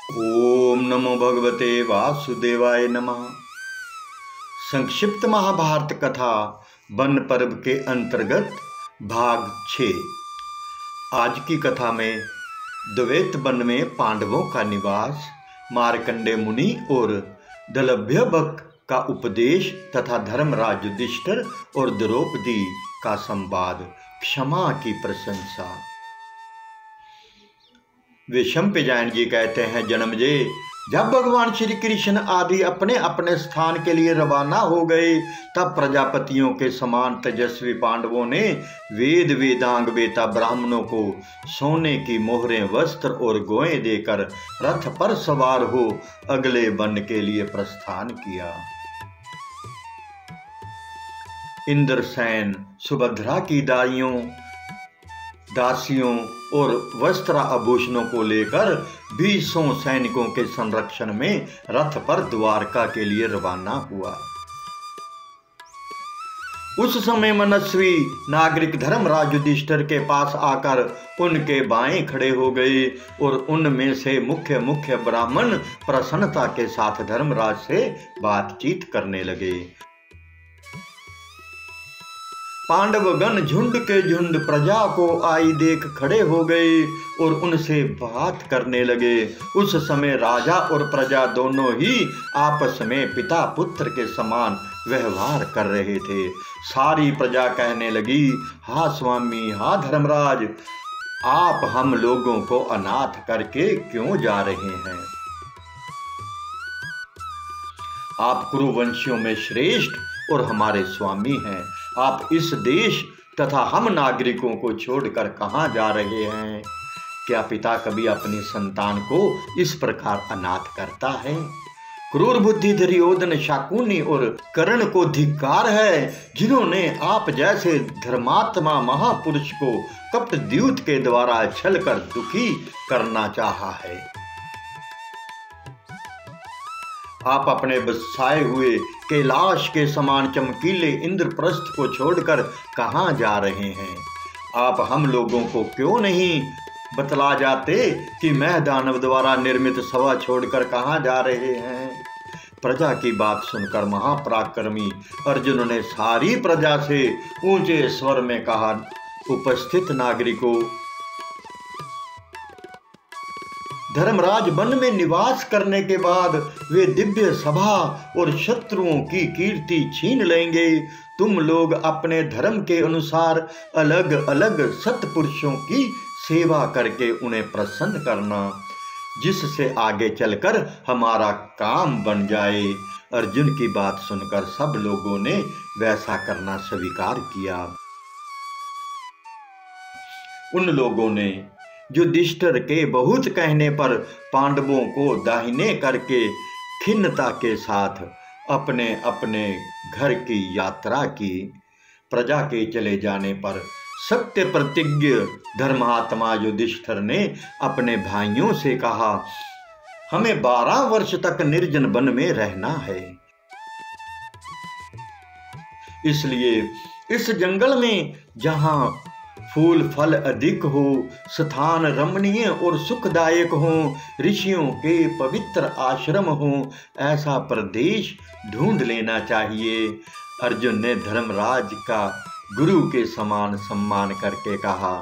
ओम नमो भगवते वासुदेवाय नमः। संक्षिप्त महाभारत कथा वन पर्व के अंतर्गत भाग 6। आज की कथा में द्वैत वन में पांडवों का निवास, मार्कंडेय मुनि और दलभ्यबक का उपदेश तथा धर्मराज युधिष्ठिर और द्रौपदी का संवाद, क्षमा की प्रशंसा। विषमपिजायन जी कहते हैं, जन्मजय, जब भगवान श्री कृष्ण आदि अपने अपने स्थान के लिए रवाना हो गए, तब प्रजापतियों के समान तेजस्वी पांडवों ने वेद वेदांग वेता ब्राह्मणों को सोने की मोहरें, वस्त्र और गोएं देकर रथ पर सवार हो अगले वन के लिए प्रस्थान किया। इंद्रसेन सुभद्रा की दासियों और वस्त्र आभूषणों को लेकर 20 सैनिकों के संरक्षण में रथ पर द्वारका के लिए रवाना हुआ। उस समय मनस्वी नागरिक धर्मराज युधिष्ठिर के पास आकर उनके बाएं खड़े हो गए और उनमें से मुख्य ब्राह्मण प्रसन्नता के साथ धर्मराज से बातचीत करने लगे। पांडवगण झुंड के झुंड प्रजा को आई देख खड़े हो गए और उनसे बात करने लगे। उस समय राजा और प्रजा दोनों ही आपस में पिता पुत्र के समान व्यवहार कर रहे थे। सारी प्रजा कहने लगी, हाँ स्वामी, हाँ धर्मराज, आप हम लोगों को अनाथ करके क्यों जा रहे हैं? आप कुरुवंशियों में श्रेष्ठ और हमारे स्वामी हैं। आप इस देश तथा हम नागरिकों को छोड़कर कहाँ जा रहे हैं? क्या पिता कभी अपनी संतान को इस प्रकार अनाथ करता है? क्रूर बुद्धि दुर्योधन, शाकुनी और कर्ण को धिक्कार है, जिन्होंने आप जैसे धर्मात्मा महापुरुष को कपटद्यूत के द्वारा छल कर दुखी करना चाहा है। आप अपने बसाए हुए कैलाश के समान चमकीले इंद्रप्रस्थ को छोड़कर कहाँ जा रहे हैं? आप हम लोगों को क्यों नहीं बतला जाते कि मैं दानव द्वारा निर्मित सभा छोड़कर कहाँ जा रहे हैं? प्रजा की बात सुनकर महापराक्रमी अर्जुन ने सारी प्रजा से ऊंचे स्वर में कहा, उपस्थित नागरिकों, धर्मराज वन में निवास करने के बाद वे दिव्य सभा और शत्रुओं की कीर्ति छीन लेंगे। तुम लोग अपने धर्म के अनुसार अलग अलग सत्पुरुषों की सेवा करके उन्हें प्रसन्न करना, जिससे आगे चलकर हमारा काम बन जाए। अर्जुन की बात सुनकर सब लोगों ने वैसा करना स्वीकार किया। उन लोगों ने युधिष्ठिर के बहुत कहने पर पांडवों को दाहिने करके खिन्नता के साथ अपने अपने घर की यात्रा की। प्रजा के चले जाने पर सत्य प्रतिज्ञ धर्मात्मा युधिष्ठिर ने अपने भाइयों से कहा, हमें 12 वर्ष तक निर्जन वन में रहना है। इसलिए इस जंगल में जहां फूल फल अधिक हो, स्थान रमणीय और सुखदायक हो, ऋषियों के पवित्र आश्रम हो, ऐसा प्रदेश ढूंढ लेना चाहिए। अर्जुन ने धर्मराज का गुरु के समान सम्मान करके कहा,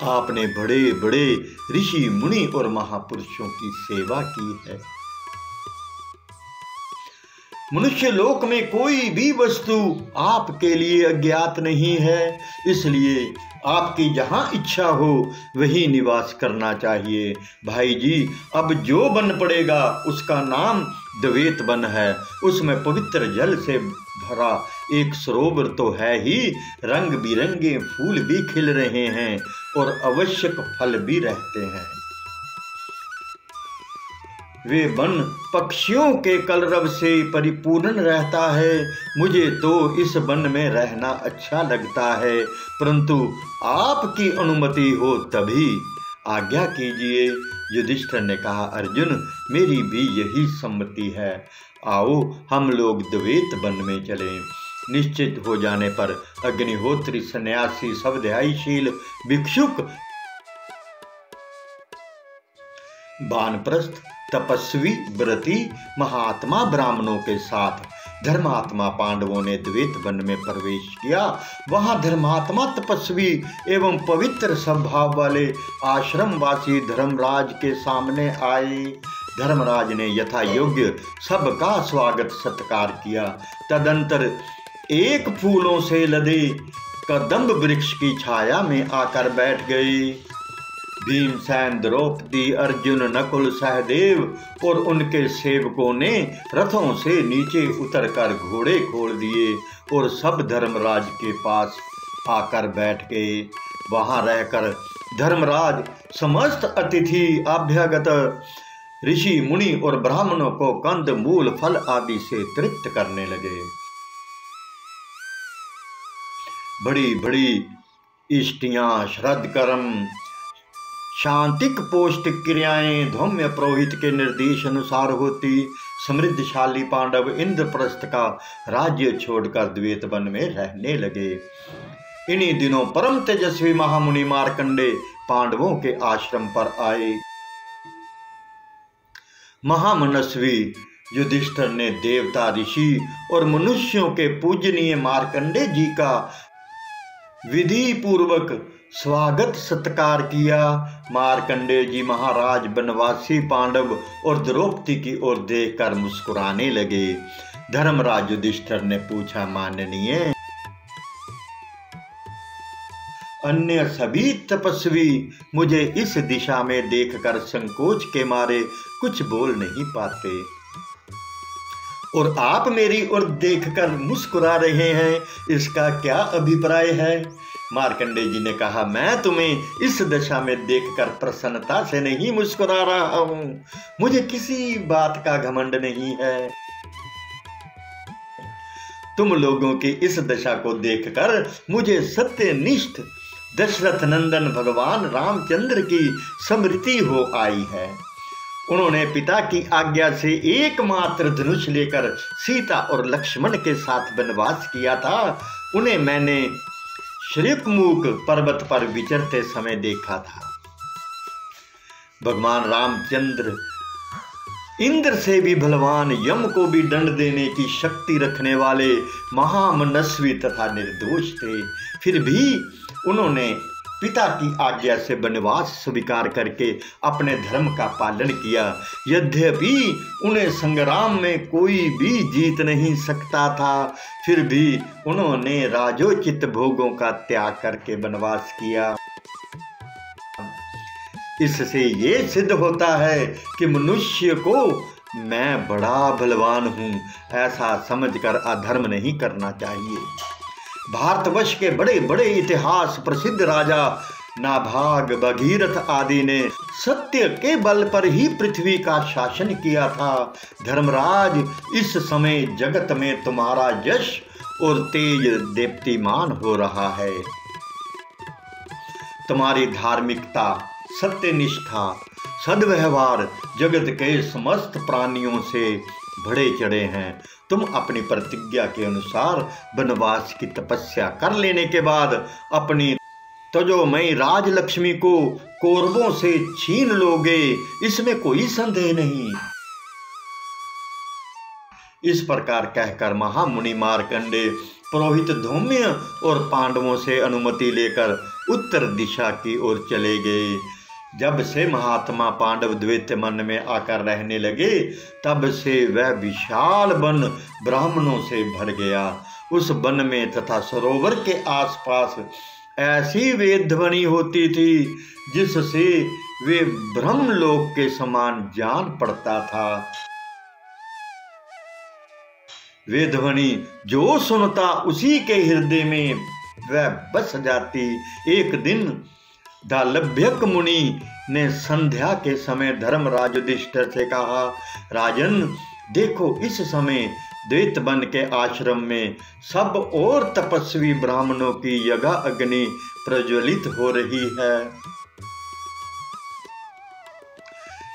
आपने बड़े बड़े ऋषि मुनि और महापुरुषों की सेवा की है। मनुष्य लोक में कोई भी वस्तु आपके लिए अज्ञात नहीं है, इसलिए आपकी जहां इच्छा हो वही निवास करना चाहिए। भाई जी, अब जो वन पड़ेगा उसका नाम द्वैत वन है। उसमें पवित्र जल से भरा एक सरोवर तो है ही, रंग बिरंगे फूल भी खिल रहे हैं और आवश्यक फल भी रहते हैं। वे वन पक्षियों के कलरव से परिपूर्ण रहता है। मुझे तो इस वन में रहना अच्छा लगता है, परंतु आपकी अनुमति हो तभी आज्ञा कीजिए। युधिष्ठिर ने कहा, अर्जुन, मेरी भी यही सम्मति है। आओ हम लोग द्वैत वन में चलें। निश्चित हो जाने पर अग्निहोत्री, सन्यासी, स्वाध्यायशील भिक्षुक वानप्रस्थ तपस्वी व्रती महात्मा ब्राह्मणों के साथ धर्मात्मा पांडवों ने द्वैत वन में प्रवेश किया। वहां धर्मात्मा तपस्वी एवं पवित्र स्वभाव वाले आश्रमवासी धर्मराज के सामने आए। धर्मराज ने यथा योग्य सबका स्वागत सत्कार किया। तदंतर एक फूलों से लदे कदम्ब वृक्ष की छाया में आकर बैठ गए। भीमसेन, द्रौपदी, अर्जुन, नकुल, सहदेव और उनके सेवकों ने रथों से नीचे उतरकर घोड़े खोल दिए और सब धर्मराज के पास आकर बैठ गए। वहां रहकर धर्मराज समस्त अतिथि, अभ्यागत, ऋषि, मुनि और ब्राह्मणों को कंद, मूल, फल आदि से तृप्त करने लगे। बड़ी बड़ी इष्टियां, श्रद्ध कर्म, शांतिक पौष्टिक क्रियाएं धौम्य पुरोहित के निर्देश अनुसार होती। समृद्धशाली पांडव इंद्रप्रस्थ का राज्य छोड़कर द्वैत वन में रहने लगे। इन्हीं दिनों परम तेजस्वी महामुनि मार्कंडे पांडवों के आश्रम पर आए। महामनस्वी युधिष्ठिर ने देवता, ऋषि और मनुष्यों के पूजनीय मार्कंडे जी का विधि पूर्वक स्वागत सत्कार किया। मार्कंडे जी महाराज वनवासी पांडव और द्रौपदी की ओर देखकर मुस्कुराने लगे। धर्मराज युधिष्ठिर ने पूछा, माननीय, अन्य सभी तपस्वी मुझे इस दिशा में देखकर संकोच के मारे कुछ बोल नहीं पाते और आप मेरी ओर देखकर मुस्कुरा रहे हैं, इसका क्या अभिप्राय है? मार्कंडे जी ने कहा, मैं तुम्हें इस दशा में देखकर प्रसन्नता से नहीं मुस्कुरा रहा हूं, मुझे किसी बात का घमंड नहीं है। तुम लोगों की इस दशा को देखकर मुझे सत्यनिष्ठ दशरथ नंदन भगवान रामचंद्र की स्मृति हो आई है। उन्होंने पिता की आज्ञा से एकमात्र धनुष लेकर सीता और लक्ष्मण के साथ वनवास किया था। उन्हें मैंने श्रीमुख पर्वत पर विचरते समय देखा था। भगवान रामचंद्र इंद्र से भी बलवान, यम को भी दंड देने की शक्ति रखने वाले महामनस्वी तथा निर्दोष थे। फिर भी उन्होंने पिता की आज्ञा से वनवास स्वीकार करके अपने धर्म का पालन किया। यद्यपि उन्हें संग्राम में कोई भी जीत नहीं सकता था, फिर भी उन्होंने राजोचित भोगों का त्याग करके वनवास किया। इससे ये सिद्ध होता है कि मनुष्य को मैं बड़ा बलवान हूँ ऐसा समझकर अधर्म नहीं करना चाहिए। भारतवर्ष के बड़े बड़े इतिहास प्रसिद्ध राजा नाभाग, भगीरथ आदि ने सत्य के बल पर ही पृथ्वी का शासन किया था। धर्मराज, इस समय जगत में तुम्हारा यश और तेज दीप्तिमान हो रहा है। तुम्हारी धार्मिकता, सत्यनिष्ठा, सद्व्यवहार जगत के समस्त प्राणियों से बढ़े चढ़े हैं। तुम अपनी प्रतिज्ञा के अनुसार वनवास की तपस्या कर लेने के बाद अपनी तजोमयी राजलक्ष्मी को कौरवों से छीन लोगे, इसमें कोई संदेह नहीं। इस प्रकार कहकर महामुनि मार्कंडे पुरोहित धौम्य और पांडवों से अनुमति लेकर उत्तर दिशा की ओर चले गए। जब से महात्मा पांडव द्वैत मन में आकर रहने लगे, तब से वह विशाल वन ब्राह्मणों से भर गया। उस वन में तथा सरोवर के आसपास ऐसी वेद ध्वनि होती थी जिससे वे ब्रह्मलोक के समान जान पड़ता था। वे ध्वनि जो सुनता उसी के हृदय में वह बस जाती। एक दिन दालभ्यक मुनि ने संध्या के समय धर्मराज युधिष्ठिर से कहा, राजन देखो, इस समय द्वैत वन के आश्रम में सब और तपस्वी ब्राह्मणों की यज्ञ अग्नि प्रज्वलित हो रही है।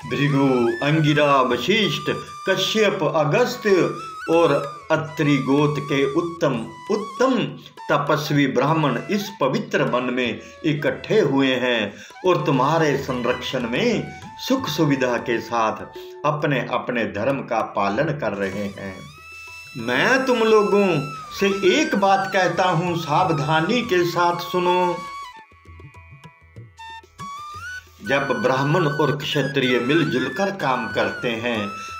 भृगु, अंगिरा, वशिष्ठ, कश्यप, अगस्त्य और अत्रि गोत्र के उत्तम तपस्वी ब्राह्मण इस पवित्र वन में इकट्ठे हुए हैं और तुम्हारे संरक्षण में सुख सुविधा के साथ अपने अपने धर्म का पालन कर रहे हैं। मैं तुम लोगों से एक बात कहता हूं, सावधानी के साथ सुनो। जब ब्राह्मण और क्षत्रिय मिलजुल कर काम करते हैं,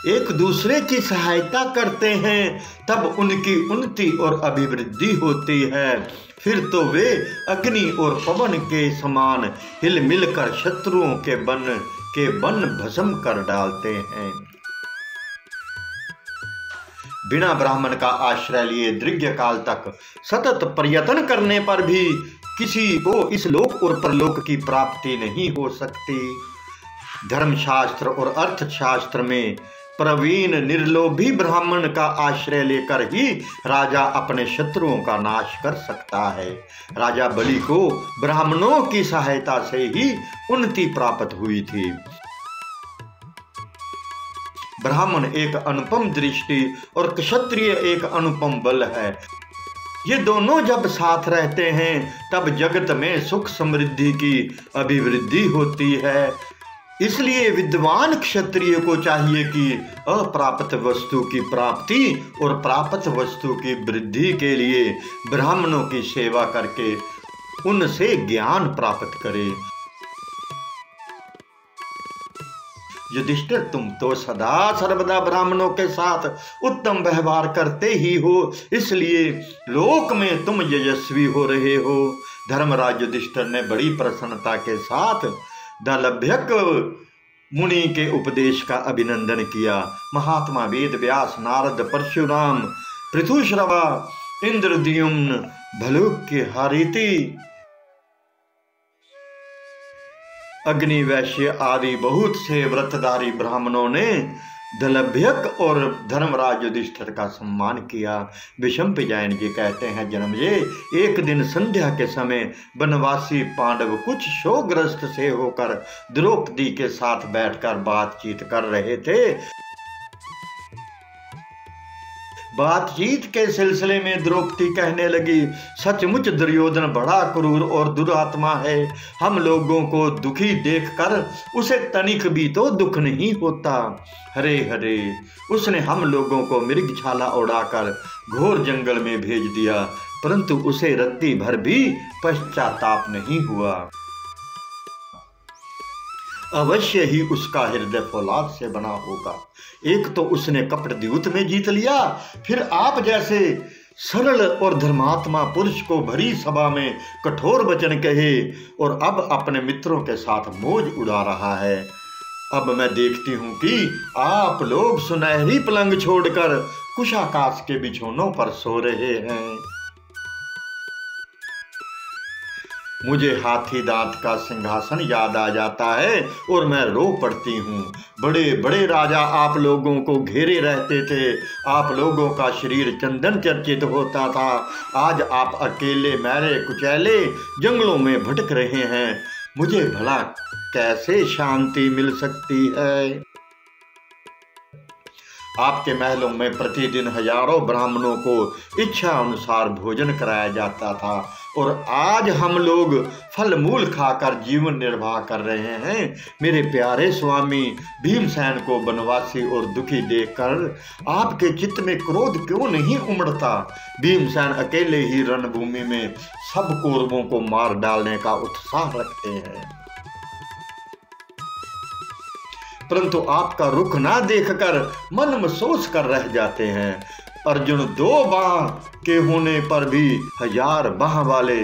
एक दूसरे की सहायता करते हैं, तब उनकी उन्नति और अभिवृद्धि होती है। फिर तो वे अग्नि और पवन के समान हिल मिलकर शत्रुओं के बन भस्म कर डालते हैं। बिना ब्राह्मण का आश्रय लिए दीर्घ काल तक सतत प्रयत्न करने पर भी किसी को इस लोक और परलोक की प्राप्ति नहीं हो सकती। धर्मशास्त्र और अर्थशास्त्र में प्रवीण निर्लोभी ब्राह्मण का आश्रय लेकर ही राजा अपने शत्रुओं का नाश कर सकता है। राजा बलि को ब्राह्मणों की सहायता से ही उन्नति प्राप्त हुई थी। ब्राह्मण एक अनुपम दृष्टि और क्षत्रिय एक अनुपम बल है। ये दोनों जब साथ रहते हैं तब जगत में सुख समृद्धि की अभिवृद्धि होती है। इसलिए विद्वान क्षत्रिय को चाहिए कि अप्राप्त वस्तु की प्राप्ति और प्राप्त वस्तु की वृद्धि के लिए ब्राह्मणों की सेवा करके उनसे ज्ञान प्राप्त करे। युधिष्ठिर, तुम तो सदा सर्वदा ब्राह्मणों के साथ उत्तम व्यवहार करते ही हो, इसलिए लोक में तुम यशस्वी हो रहे हो। धर्मराज युधिष्ठिर ने बड़ी प्रसन्नता के साथ दलभ्यक मुनि के उपदेश का अभिनंदन किया। महात्मा वेद व्यास, नारद, परशुराम, पृथुश्रवा, इंद्रद्युम्न, भलुक्य, हारीति, अग्नि, वैश्य आदि बहुत से व्रतधारी ब्राह्मणों ने दलभ्यक और धर्मराज युधिष्ठिर का सम्मान किया। विषम जैन जी कहते हैं, जन्मजय, एक दिन संध्या के समय वनवासी पांडव कुछ शोकग्रस्त से होकर द्रौपदी के साथ बैठकर बातचीत कर रहे थे। बातचीत के सिलसिले में द्रौपदी कहने लगी, सचमुच दुर्योधन बड़ा क्रूर और दुरात्मा है। हम लोगों को दुखी देखकर उसे तनिक भी तो दुख नहीं होता। हरे हरे, उसने हम लोगों को मृगछाला उड़ाकर घोर जंगल में भेज दिया, परंतु उसे रत्ती भर भी पश्चाताप नहीं हुआ। अवश्य ही उसका हृदय फौलाद से बना होगा। एक तो उसने कपटद्यूत में जीत लिया, फिर आप जैसे सरल और धर्मात्मा पुरुष को भरी सभा में कठोर वचन कहे, और अब अपने मित्रों के साथ मौज उड़ा रहा है। अब मैं देखती हूं कि आप लोग सुनहरी पलंग छोड़कर कुशाकाश के बिछौनों पर सो रहे हैं। मुझे हाथी दांत का सिंहासन याद आ जाता है और मैं रो पड़ती हूँ। बड़े बड़े राजा आप लोगों को घेरे रहते थे, आप लोगों का शरीर चंदन चर्चित होता था। आज आप अकेले मैले कुचैले जंगलों में भटक रहे हैं। मुझे भला कैसे शांति मिल सकती है? आपके महलों में प्रतिदिन हजारों ब्राह्मणों को इच्छा अनुसार भोजन कराया जाता था, और आज हम लोग फल मूल खाकर जीवन निर्वाह कर रहे हैं। मेरे प्यारे स्वामी भीमसेन को वनवासी और दुखी देखकर आपके चित्त में क्रोध क्यों नहीं उमड़ता? भीमसेन अकेले ही रणभूमि में सब कौरवों को मार डालने का उत्साह रखते हैं, परंतु आपका रुख ना देखकर मन महसूस कर रह जाते हैं। अर्जुन 2 बाह के होने पर भी 1000 बाह वाले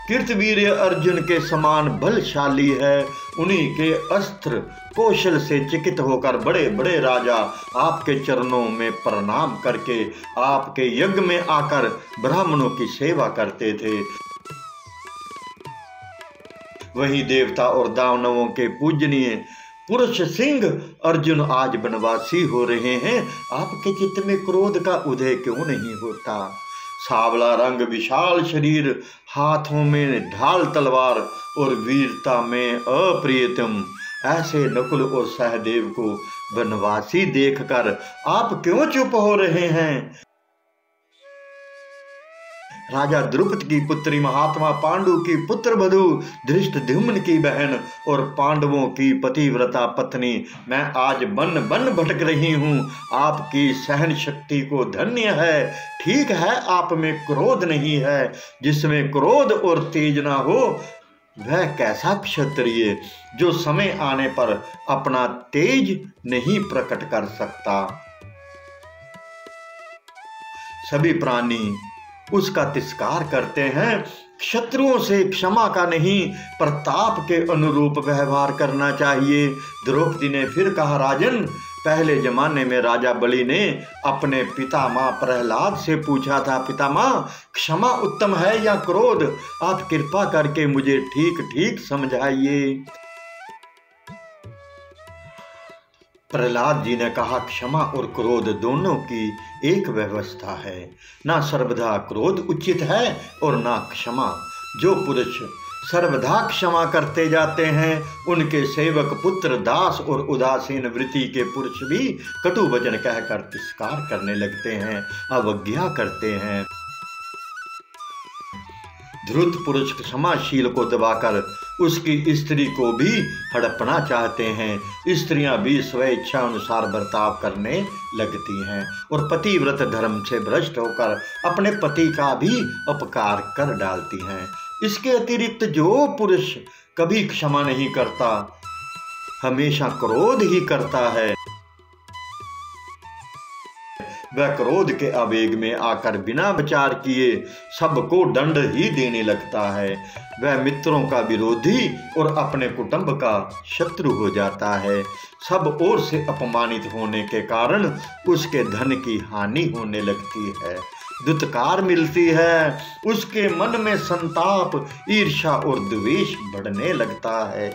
कीर्तवीर अर्जुन के समान बलशाली है। उन्हीं के अस्त्र कौशल से चकित होकर बड़े बड़े राजा आपके चरणों में प्रणाम करके आपके यज्ञ में आकर ब्राह्मणों की सेवा करते थे। वही देवता और दानवों के पूजनीय पुरुष सिंह अर्जुन आज वनवासी हो रहे हैं। आपके चित्त में क्रोध का उदय क्यों नहीं होता? सावला रंग, विशाल शरीर, हाथों में ढाल तलवार और वीरता में अप्रियतम, ऐसे नकुल और सहदेव को वनवासी देखकर आप क्यों चुप हो रहे हैं? राजा द्रुपद की पुत्री महात्मा पांडु की पुत्र वधू धृष्टद्युम्न की बहन और पांडवों की पतिव्रता पत्नी मैं आज बन बन भटक रही हूँ। आपकी सहन शक्ति को धन्य है। ठीक है, आप में क्रोध नहीं है। जिसमें क्रोध और तेज ना हो वह कैसा क्षत्रिय जो समय आने पर अपना तेज नहीं प्रकट कर सकता। सभी प्राणी उसका तिरस्कार करते हैं। शत्रुओं से क्षमा का नहीं, प्रताप के अनुरूप व्यवहार करना चाहिए। द्रौपदी ने फिर कहा, राजन, पहले जमाने में राजा बलि ने अपने पितामह प्रहलाद से पूछा था, पितामह, क्षमा उत्तम है या क्रोध? आप कृपा करके मुझे ठीक ठीक समझाइए। प्रहलाद जी ने कहा, क्षमा और क्रोध दोनों की एक व्यवस्था है। ना सर्वदा क्रोध उचित है और ना क्षमा। जो पुरुष सर्वदा क्षमा करते जाते हैं उनके सेवक पुत्र दास और उदासीन वृत्ति के पुरुष भी कटु वचन कहकर तिरस्कार करने लगते हैं, अवज्ञा करते हैं। धृत पुरुष क्षमाशील को दबाकर उसकी स्त्री को भी हड़पना चाहते हैं। स्त्रियां भी स्वेच्छा अनुसार बर्ताव करने लगती हैं और पतिव्रत धर्म से भ्रष्ट होकर अपने पति का भी अपकार कर डालती हैं। इसके अतिरिक्त जो पुरुष कभी क्षमा नहीं करता, हमेशा क्रोध ही करता है, वह क्रोध के आवेग में आकर बिना विचार किए सबको दंड ही देने लगता है। वह मित्रों का विरोधी और अपने कुटुंब का शत्रु हो जाता है। सब ओर से अपमानित होने के कारण उसके धन की हानि होने लगती है, दुत्कार मिलती है। उसके मन में संताप, ईर्ष्या और द्वेष बढ़ने लगता है।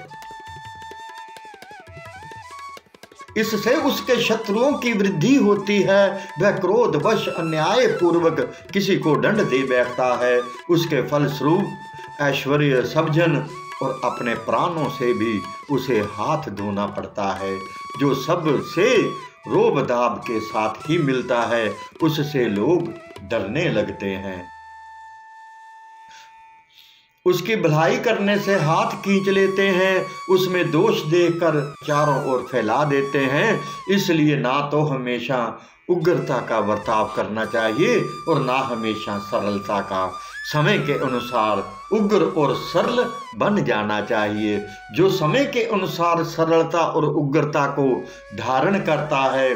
इससे उसके शत्रुओं की वृद्धि होती है। वह क्रोधवश अन्याय पूर्वक किसी को दंड दे बैठता है। उसके फलस्वरूप ऐश्वर्य, सब्जन और अपने प्राणों से भी उसे हाथ धोना पड़ता है। जो सबसे रोब दाब के साथ ही मिलता है उससे लोग डरने लगते हैं। उसकी भलाई करने से हाथ खींच लेते हैं, उसमें दोष देखकर चारों ओर फैला देते हैं। इसलिए ना तो हमेशा उग्रता का बर्ताव करना चाहिए और ना हमेशा सरलता का। समय के अनुसार उग्र और सरल बन जाना चाहिए। जो समय के अनुसार सरलता और उग्रता को धारण करता है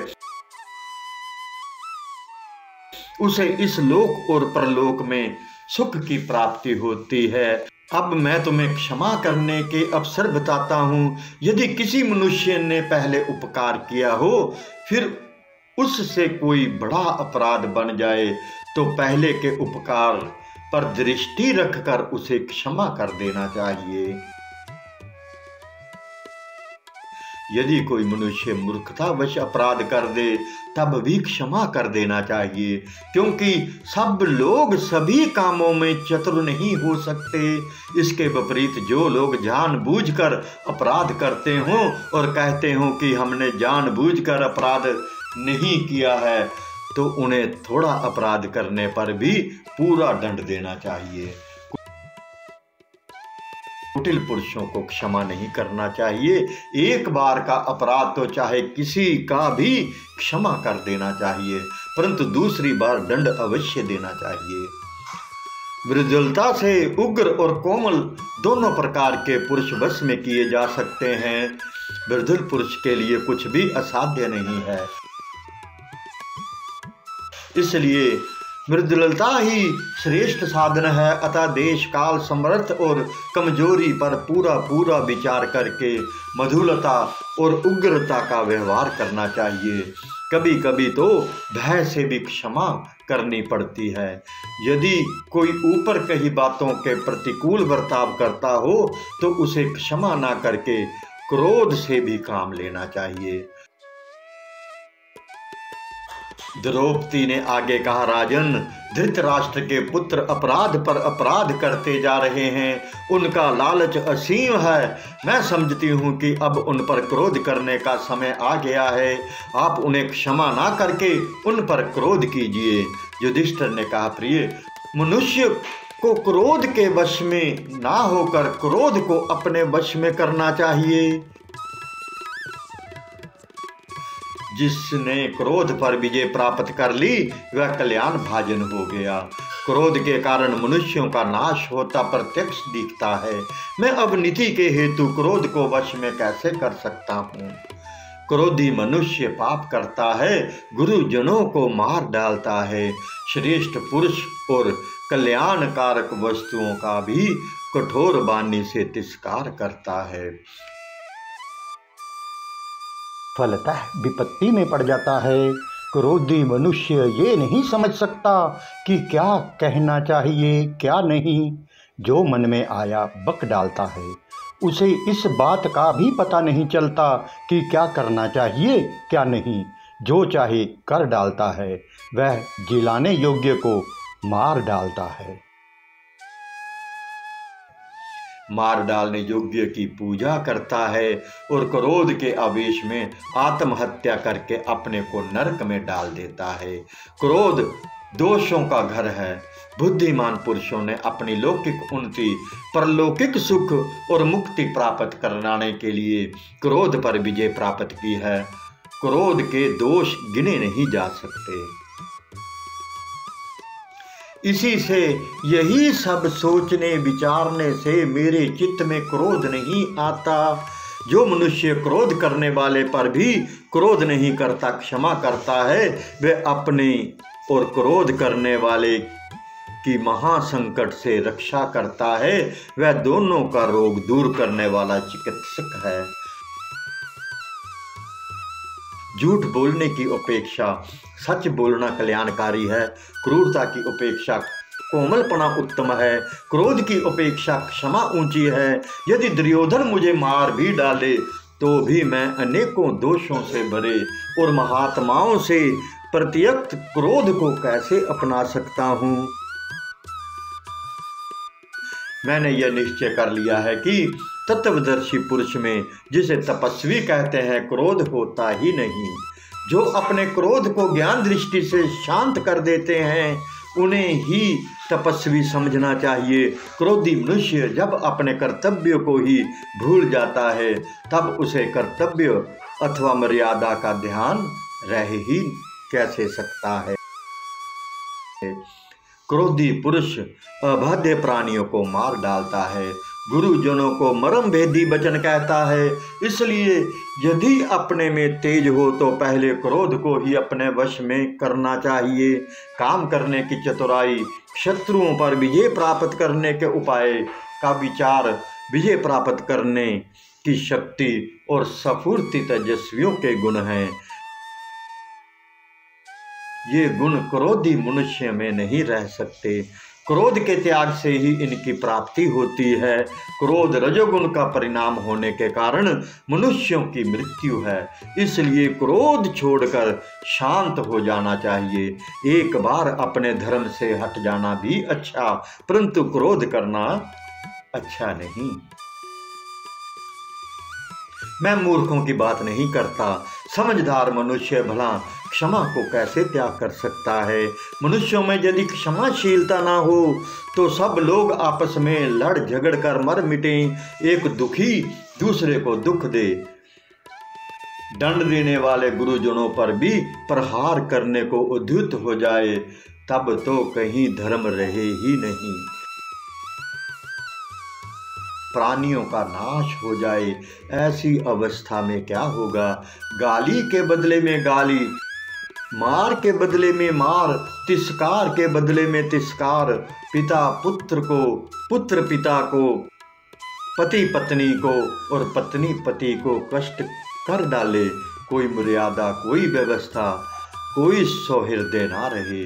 उसे इस लोक और परलोक में सुख की प्राप्ति होती है। अब मैं तुम्हें क्षमा करने के अवसर बताता हूँ। यदि किसी मनुष्य ने पहले उपकार किया हो फिर उससे कोई बड़ा अपराध बन जाए तो पहले के उपकार पर दृष्टि रखकर उसे क्षमा कर देना चाहिए। यदि कोई मनुष्य मूर्खतावश अपराध कर दे तब भी क्षमा कर देना चाहिए, क्योंकि सब लोग सभी कामों में चतुर नहीं हो सकते। इसके विपरीत जो लोग जानबूझकर अपराध करते हों और कहते हों कि हमने जानबूझकर अपराध नहीं किया है तो उन्हें थोड़ा अपराध करने पर भी पूरा दंड देना चाहिए। कुटिल पुरुषों को क्षमा नहीं करना चाहिए। एक बार का अपराध तो चाहे किसी का भी क्षमा कर देना चाहिए, परंतु दूसरी बार दंड अवश्य देना चाहिए। मृदुलता से उग्र और कोमल दोनों प्रकार के पुरुष वश में किए जा सकते हैं। मृदुल पुरुष के लिए कुछ भी असाध्य नहीं है। इसलिए मृदुलता ही श्रेष्ठ साधन है। अतः देश काल समर्थ और कमजोरी पर पूरा विचार करके मधुलता और उग्रता का व्यवहार करना चाहिए। कभी कभी तो भय से भी क्षमा करनी पड़ती है। यदि कोई ऊपर कही बातों के प्रतिकूल बर्ताव करता हो तो उसे क्षमा ना करके क्रोध से भी काम लेना चाहिए। द्रौपदी ने आगे कहा, राजन, धृतराष्ट्र के पुत्र अपराध पर अपराध करते जा रहे हैं। उनका लालच असीम है। मैं समझती हूँ कि अब उन पर क्रोध करने का समय आ गया है। आप उन्हें क्षमा ना करके उन पर क्रोध कीजिए। युधिष्ठिर ने कहा, प्रिय, मनुष्य को क्रोध के वश में ना होकर क्रोध को अपने वश में करना चाहिए। जिसने क्रोध पर विजय प्राप्त कर ली वह कल्याण भाजन हो गया। क्रोध के कारण मनुष्यों का नाश होता प्रत्यक्ष दिखता है। मैं अब नीति के हेतु क्रोध को वश में कैसे कर सकता हूँ। क्रोधी मनुष्य पाप करता है, गुरुजनों को मार डालता है, श्रेष्ठ पुरुष और कल्याणकारक वस्तुओं का भी कठोर वाणी से तिरस्कार करता है। फलतः विपत्ति में पड़ जाता है। क्रोधी मनुष्य ये नहीं समझ सकता कि क्या कहना चाहिए क्या नहीं, जो मन में आया बक डालता है। उसे इस बात का भी पता नहीं चलता कि क्या करना चाहिए क्या नहीं, जो चाहे कर डालता है। वह जिलाने योग्य को मार डालता है। मार डालने योग्य की पूजा करता है और क्रोध के आवेश में आत्महत्या करके अपने को नरक में डाल देता है। क्रोध दोषों का घर है। बुद्धिमान पुरुषों ने अपनी लौकिक उन्नति, परलौकिक सुख और मुक्ति प्राप्त कराने के लिए क्रोध पर विजय प्राप्त की है। क्रोध के दोष गिने नहीं जा सकते। इसी से यही सब सोचने विचारने से मेरे चित्त में क्रोध नहीं आता। जो मनुष्य क्रोध करने वाले पर भी क्रोध नहीं करता, क्षमा करता है, वह अपने और क्रोध करने वाले की महासंकट से रक्षा करता है। वह दोनों का रोग दूर करने वाला चिकित्सक है। झूठ बोलने की अपेक्षा सच बोलना कल्याणकारी है। क्रूरता की अपेक्षा कोमलपना उत्तम है। क्रोध की अपेक्षा क्षमा ऊंची है। यदि दुर्योधन मुझे मार भी डाले तो भी मैं अनेकों दोषों से भरे और महात्माओं से प्रत्यक्त क्रोध को कैसे अपना सकता हूँ। मैंने यह निश्चय कर लिया है कि तत्वदर्शी पुरुष में, जिसे तपस्वी कहते हैं, क्रोध होता ही नहीं। जो अपने क्रोध को ज्ञान दृष्टि से शांत कर देते हैं उन्हें ही तपस्वी समझना चाहिए। क्रोधी मनुष्य जब अपने कर्तव्य को ही भूल जाता है तब उसे कर्तव्य अथवा मर्यादा का ध्यान रह ही कैसे सकता है। क्रोधी पुरुष अबाध्य प्राणियों को मार डालता है, गुरुजनों को मर्म भेदी वचन कहता है। इसलिए यदि अपने में तेज हो तो पहले क्रोध को ही अपने वश में करना चाहिए। काम करने की चतुराई, शत्रुओं पर विजय प्राप्त करने के उपाय का विचार, विजय प्राप्त करने की शक्ति और स्फूर्ति तेजस्वियों के गुण हैं। ये गुण क्रोधी मनुष्य में नहीं रह सकते। क्रोध के त्याग से ही इनकी प्राप्ति होती है। क्रोध रजोगुण का परिणाम होने के कारण मनुष्यों की मृत्यु है। इसलिए क्रोध छोड़कर शांत हो जाना चाहिए। एक बार अपने धर्म से हट जाना भी अच्छा, परंतु क्रोध करना अच्छा नहीं। मैं मूर्खों की बात नहीं करता। समझदार मनुष्य भला क्षमा को कैसे त्याग कर सकता है। मनुष्यों में यदि क्षमाशीलता ना हो तो सब लोग आपस में लड़ झगड़ कर मर मिटें। एक दुखी दूसरे को दुख दे। दंड देने वाले गुरुजनों पर भी प्रहार करने को उद्युक्त हो जाए तब तो कहीं धर्म रहे ही नहीं। प्राणियों का नाश हो जाए, ऐसी अवस्था में क्या होगा। गाली के बदले में गाली, मार के बदले में मार, तिरस्कार के बदले में तिरस्कार, पिता पुत्र को, पुत्र पिता को, पति पत्नी को और पत्नी पति को कष्ट कर डाले। कोई मर्यादा, कोई व्यवस्था, कोई सौहार्द ना रहे।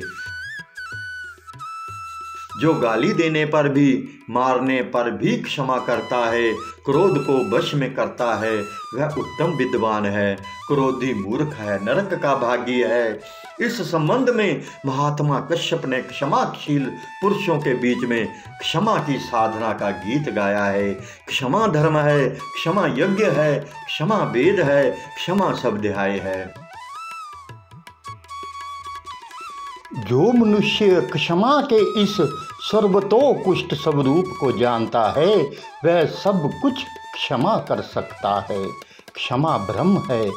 जो गाली देने पर भी, मारने पर भी क्षमा करता है, क्रोध को वश में करता है, वह उत्तम विद्वान है। क्रोधी मूर्ख है, नरक का भागी है। इस संबंध में महात्मा कश्यप ने क्षमाशील पुरुषों के बीच में क्षमा की साधना का गीत गाया है। क्षमा धर्म है, क्षमा यज्ञ है, क्षमा वेद है, क्षमा सब ध्याय है। जो मनुष्य क्षमा के इस सर्वतोकृष्ट स्वरूप को जानता है वह सब कुछ क्षमा कर सकता है। क्षमा ब्रह्म है,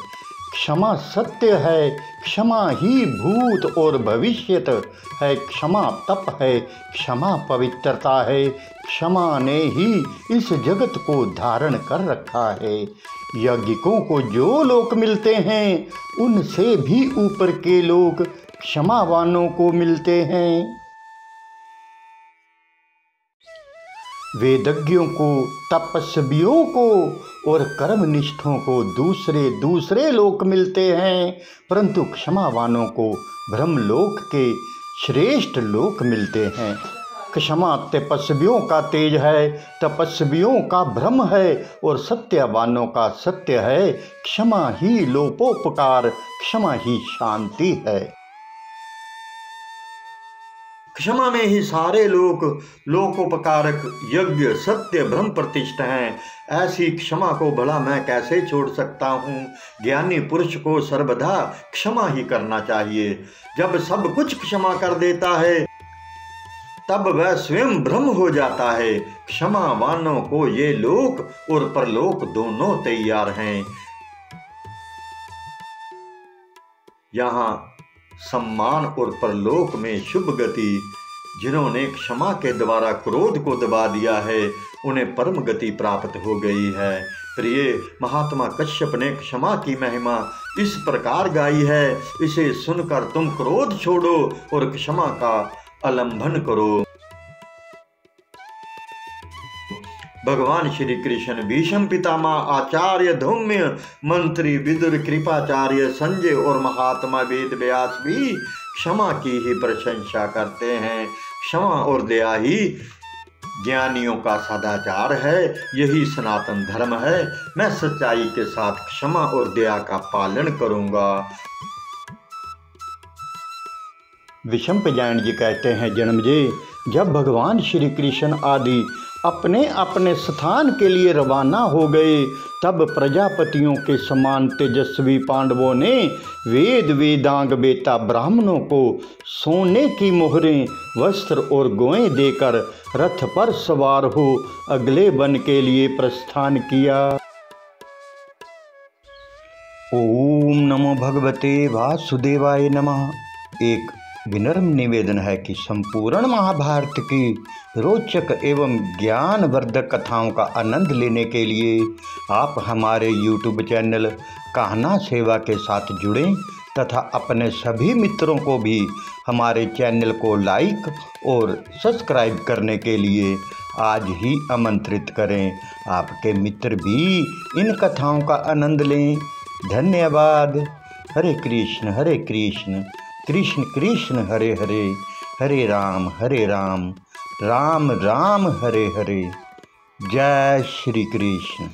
क्षमा सत्य है, क्षमा ही भूत और भविष्यत है, क्षमा तप है, क्षमा पवित्रता है, क्षमा ने ही इस जगत को धारण कर रखा है। यज्ञिकों को जो लोक मिलते हैं उनसे भी ऊपर के लोक क्षमावानों को मिलते हैं। वेदज्ञों को, तपस्वियों को और कर्मनिष्ठों को दूसरे दूसरे लोक मिलते हैं, परंतु क्षमावानों को ब्रह्मलोक के श्रेष्ठ लोक मिलते हैं। क्षमा तपस्वियों का तेज है, तपस्वियों का ब्रह्म है और सत्यवानों का सत्य है। क्षमा ही लोपोपकार, क्षमा ही शांति है। क्षमा में ही सारे लोक लोकोपकारक यज्ञ सत्य ब्रह्म प्रतिष्ठा हैं। ऐसी क्षमा को भला मैं कैसे छोड़ सकता हूँ। ज्ञानी पुरुष को सर्वदा क्षमा ही करना चाहिए। जब सब कुछ क्षमा कर देता है तब वह स्वयं ब्रह्म हो जाता है। क्षमावानों को ये लोक और परलोक दोनों तैयार हैं। यहाँ सम्मान और परलोक में शुभ गति। जिन्होंने क्षमा के द्वारा क्रोध को दबा दिया है उन्हें परम गति प्राप्त हो गई है। प्रिय, महात्मा कश्यप ने क्षमा की महिमा इस प्रकार गाई है। इसे सुनकर तुम क्रोध छोड़ो और क्षमा का अवलंबन करो। भगवान श्री कृष्ण भीष्म पितामह, आचार्य धौम्य, मंत्री विदुर, कृपाचार्य संजय और महात्मा वेद व्यास भी क्षमा की ही प्रशंसा करते हैं। क्षमा और दया ही ज्ञानियों का सदाचार है, यही सनातन धर्म है। मैं सच्चाई के साथ क्षमा और दया का पालन करूंगा। विशंपजायन जी कहते हैं, जन्मजय, जब भगवान श्री कृष्ण आदि अपने अपने स्थान के लिए रवाना हो गए तब प्रजापतियों के समान तेजस्वी पांडवों ने वेद वेदांग वेता ब्राह्मणों को सोने की मोहरें, वस्त्र और गोएं देकर रथ पर सवार हो अगले वन के लिए प्रस्थान किया। ओम नमो भगवते वासुदेवाय नमः। एक विनम्र निवेदन है कि संपूर्ण महाभारत की रोचक एवं ज्ञानवर्धक कथाओं का आनंद लेने के लिए आप हमारे YouTube चैनल कहना सेवा के साथ जुड़ें तथा अपने सभी मित्रों को भी हमारे चैनल को लाइक और सब्सक्राइब करने के लिए आज ही आमंत्रित करें। आपके मित्र भी इन कथाओं का आनंद लें। धन्यवाद। हरे कृष्ण कृष्ण कृष्ण हरे हरे, हरे राम राम राम हरे हरे। जय श्री कृष्ण।